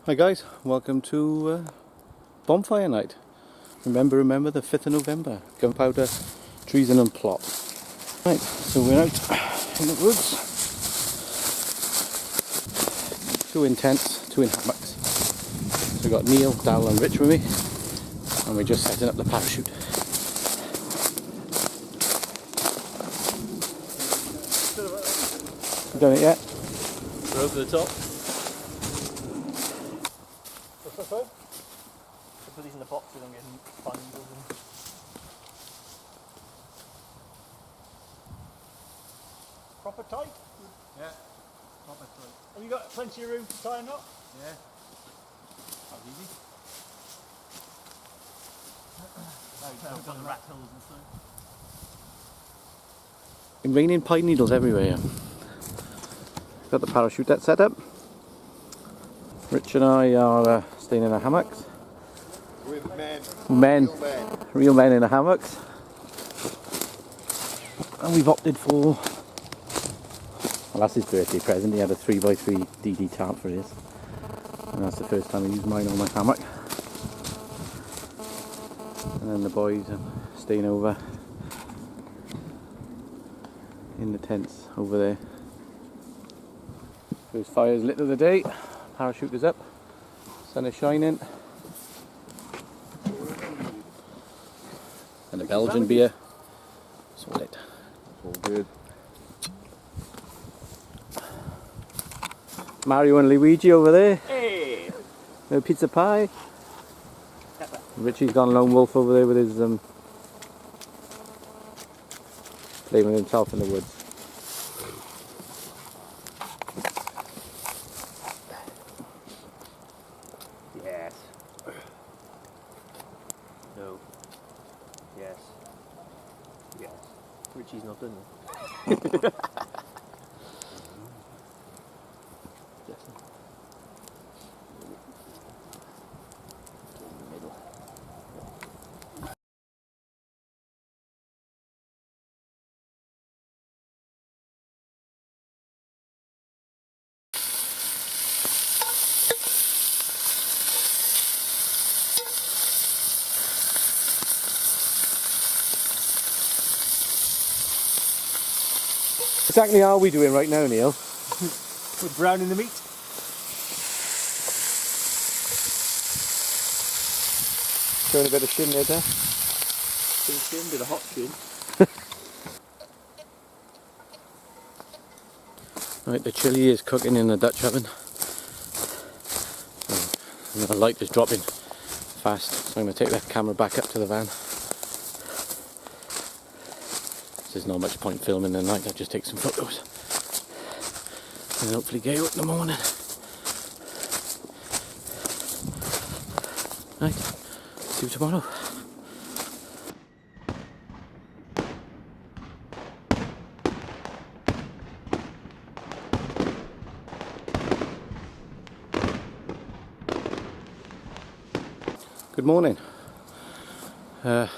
Hi guys, welcome to bonfire night. Remember the 5th of November, gunpowder, treason and plot. Right, so we're out in the woods. 2 in tents, 2 in hammocks. So we've got Neil, Dal and Rich with me, and we're just setting up the parachute. You done it yet? We're over the top. What's that for? Put these in the box so we don't get bundles and... Proper tight? Yeah, proper tight. Have you got plenty of room to tie a knot? Yeah. That was easy. We've got the rat holes and stuff. It's raining pine needles everywhere. Got the parachute net set up. Rich and I are staying in our hammocks. With Real men in our hammocks. And we've opted for, well, that's his birthday present. He had a 3x3 DD tarp for his. And that's the first time I used mine on my hammock. And then the boys are staying over in the tents over there. First fire's lit of the day. Parachute is up. Sun is shining. And a Belgian beer. It's all lit. all good. Mario and Luigi over there. Hey! No pizza pie. Richie's gone lone wolf over there with his playing with himself in the woods. Yes. No. Yes. Yes. Richie's not done it. Exactly how are we doing right now, Neil? We're browning the meat. Showing a bit of shin there, Dad. Bit of shin, bit of hot shin. Right, the chili is cooking in the Dutch oven. And the light is dropping fast, so I'm going to take that camera back up to the van. There's not much point filming the night, I'll just take some photos. And hopefully get out in the morning. Right, see you tomorrow. Good morning. Got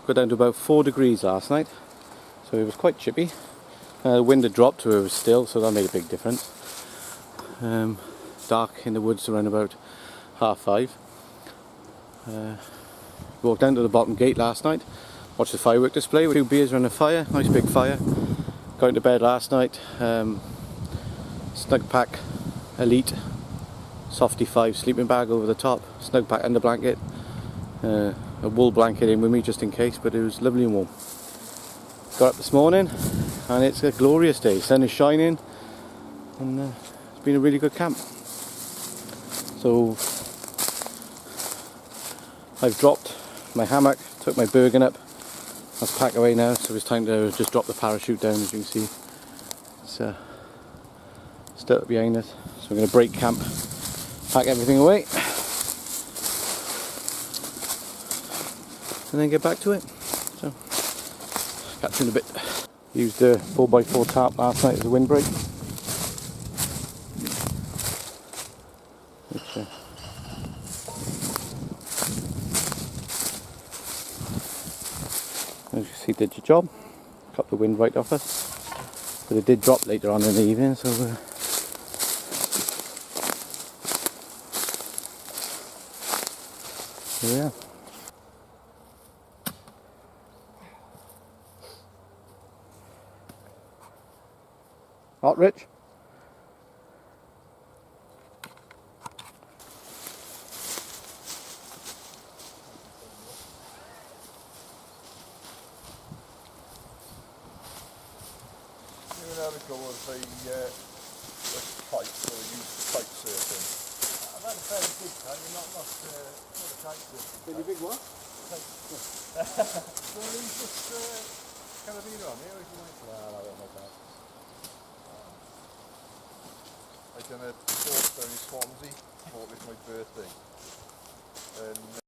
down to about 4 degrees last night, so it was quite chippy. The wind had dropped to it was still, so that made a big difference. Dark in the woods around about 5:30. Walked down to the bottom gate last night, watched the firework display with 2 beers around a fire, nice big fire. Got into bed last night, Snugpak Elite Softy 5 sleeping bag over the top, Snugpak under blanket, a wool blanket in with me just in case, but it was lovely and warm. Got up this morning and it's a glorious day, sun is shining, and it's been a really good camp. So I've dropped my hammock, took my Bergen up, I've packed away now, so it's time to just drop the parachute down. As you can see, it's still up behind us, so we're going to break camp, pack everything away and then get back to it. So catching a bit. Used a 4x4 tarp last night as a windbreak. Which, as you see, did your job. Got the wind right off us. But it did drop later on in the evening, so Here we are. Hot, Rich? You and have a go with the kite, so we use the kite surfing. I've had a fairly big kite, not a kite surfing. Really big one? So he's just carabiner on here, if you like. No, I don't know that. I done a course down in Swansea, bought it for my birthday. And